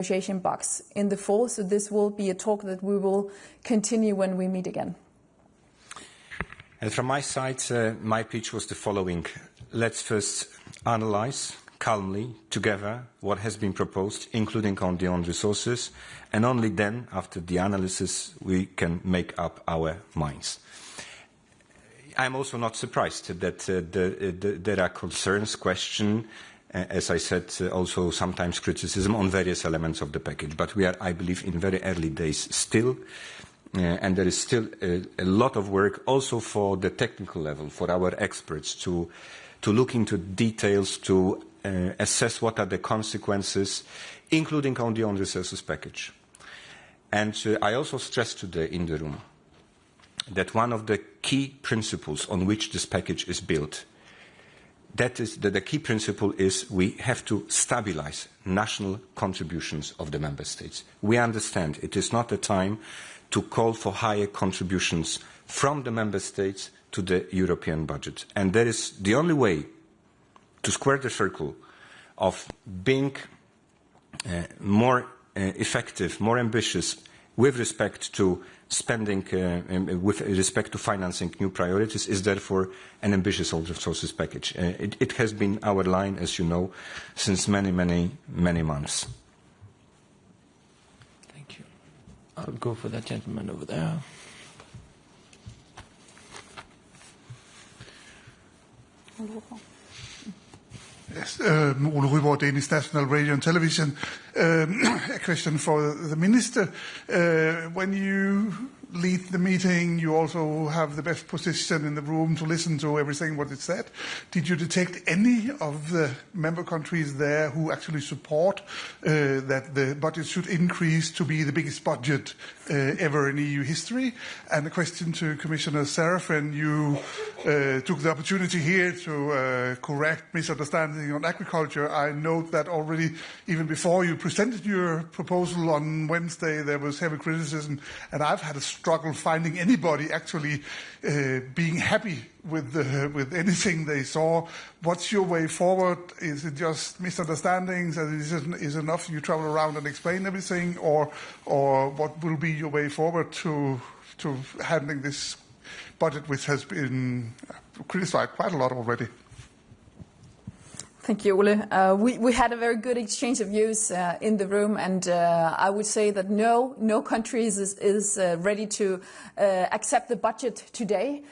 negotiation box in the fall, so this will be a talk that we will continue when we meet again. And from my side, my pitch was the following. Let's first analyze calmly, together, what has been proposed, including on the own resources, and only then, after the analysis, we can make up our minds. I'm also not surprised that there are concerns, questions, as I said, also sometimes criticism on various elements of the package. But we are, I believe, in very early days still, and there is still a lot of work also for the technical level, for our experts to look into details, to assess what are the consequences, including on the own resources package. And I also stressed today in the room that one of the key principles on which this package is built, that the key principle is we have to stabilize national contributions of the member states. We understand it is not a time to call for higher contributions from the member states to the European budget. And that is the only way to square the circle of being more effective, more ambitious with respect to spending, with respect to financing new priorities, is therefore an ambitious own resources package. It has been our line, as you know, since many months. Thank you. I'll go for that gentleman over there. Yes, Ole Ryborg, Danish National Radio and Television. A question for the Minister. When you lead the meeting, you also have the best position in the room to listen to everything what is said. Did you detect any of the member countries there who actually support that the budget should increase to be the biggest budget ever in EU history? And a question to Commissioner Serafin. You took the opportunity here to correct misunderstanding on agriculture. I note that already, even before you presented your proposal on Wednesday, there was heavy criticism, and I've had a struggle finding anybody actually being happy with anything they saw. What's your way forward? Is it just misunderstandings, and is enough you travel around and explain everything, or what will be your way forward to handling this budget, which has been criticized quite a lot already? Thank you, Ole. We had a very good exchange of views in the room, and I would say that no country is ready to accept the budget today.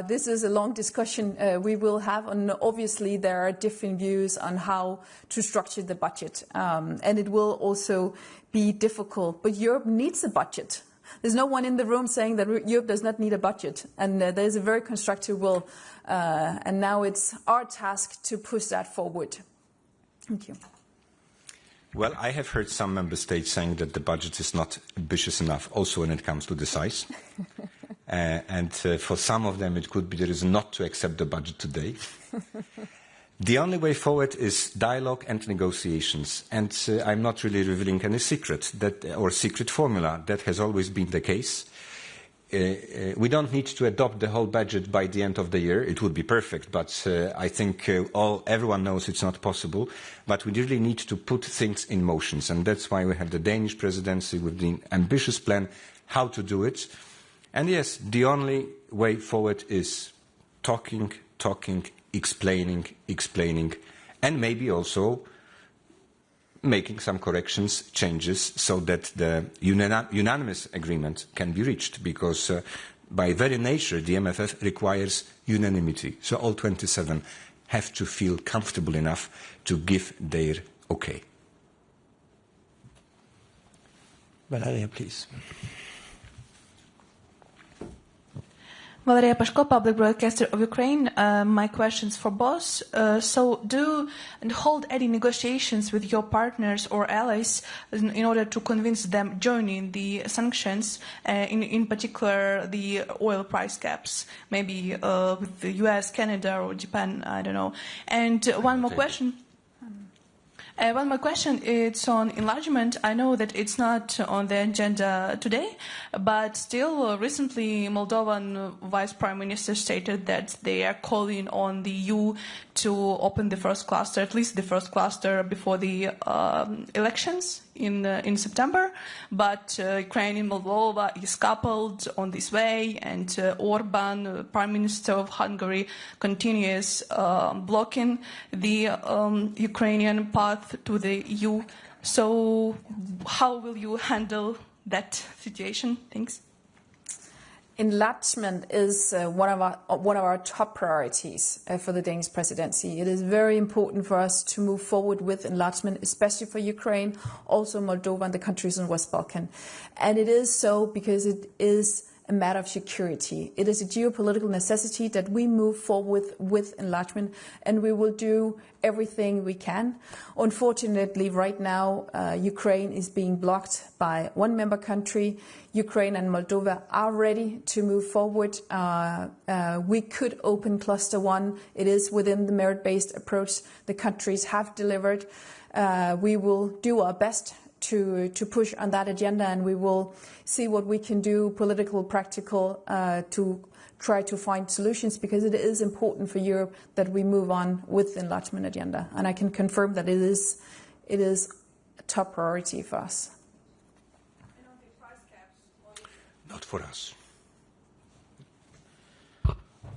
This is a long discussion we will have, and obviously there are different views on how to structure the budget, and it will also be difficult. But Europe needs a budget. There's no one in the room saying that Europe does not need a budget, and there's a very constructive will, and now it's our task to push that forward. Thank you. Well, I have heard some member states saying that the budget is not ambitious enough, also when it comes to the size. And for some of them, it could be the reason not to accept the budget today. The only way forward is dialogue and negotiations. And I'm not really revealing any secret or secret formula. That has always been the case. We don't need to adopt the whole budget by the end of the year. It would be perfect, but I think everyone knows it's not possible. But we really need to put things in motion. And that's why we have the Danish presidency with the ambitious plan how to do it. And yes, the only way forward is talking, explaining, and maybe also making some corrections, changes, so that the unanimous agreement can be reached, because by very nature the MFF requires unanimity. So all 27 have to feel comfortable enough to give their okay. Valeria, please. Valeria Pashko, public broadcaster of Ukraine. My questions for boss. So do you hold any negotiations with your partners or allies in order to convince them joining the sanctions, in particular the oil price caps, maybe with the US, Canada or Japan, I don't know. And one more question. One more question, it's on enlargement. I know that it's not on the agenda today, but still recently Moldovan Vice Prime Minister stated that they are calling on the EU to open the first cluster, at least the first cluster before the elections in September, but Ukraine and Moldova is coupled on this way, and Orban, Prime Minister of Hungary, continues blocking the Ukrainian path to the EU. So how will you handle that situation? Thanks. Enlargement is one of our top priorities for the Danish presidency. It is very important for us to move forward with enlargement, especially for Ukraine, also Moldova and the countries in West Balkan. And it is so because it is a matter of security. It is a geopolitical necessity that we move forward with enlargement, and we will do everything we can. Unfortunately, right now, Ukraine is being blocked by one member country. Ukraine and Moldova are ready to move forward. We could open Cluster 1. It is within the merit-based approach. The countries have delivered. We will do our best to push on that agenda, and we will see what we can do, political, practical, to try to find solutions, because it is important for Europe that we move on with the enlargement agenda. And I can confirm that it is a top priority for us. Not for us.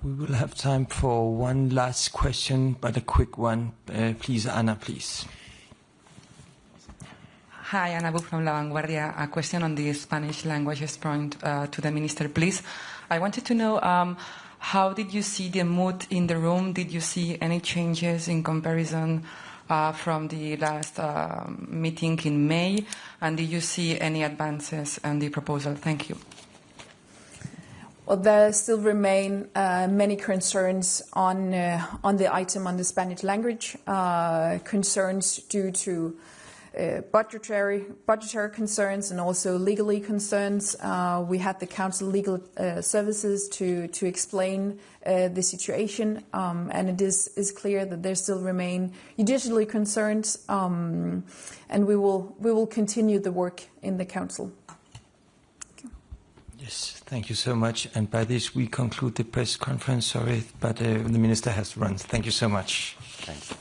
We will have time for one last question, but a quick one. Please, Anna, please. Hi, Ana Bu from La Vanguardia. A question on the Spanish language point to the minister, please. I wanted to know how did you see the mood in the room? Did you see any changes in comparison from the last meeting in May? And did you see any advances on the proposal? Thank you. Well, there still remain many concerns on the item on the Spanish language, concerns due to budgetary concerns and also legally concerns. We had the Council Legal Services to explain the situation, and it is clear that there still remain judicially concerns, and we will continue the work in the Council. Yes, thank you so much. And by this, we conclude the press conference. Sorry, but the Minister has run. Thank you so much. Thanks.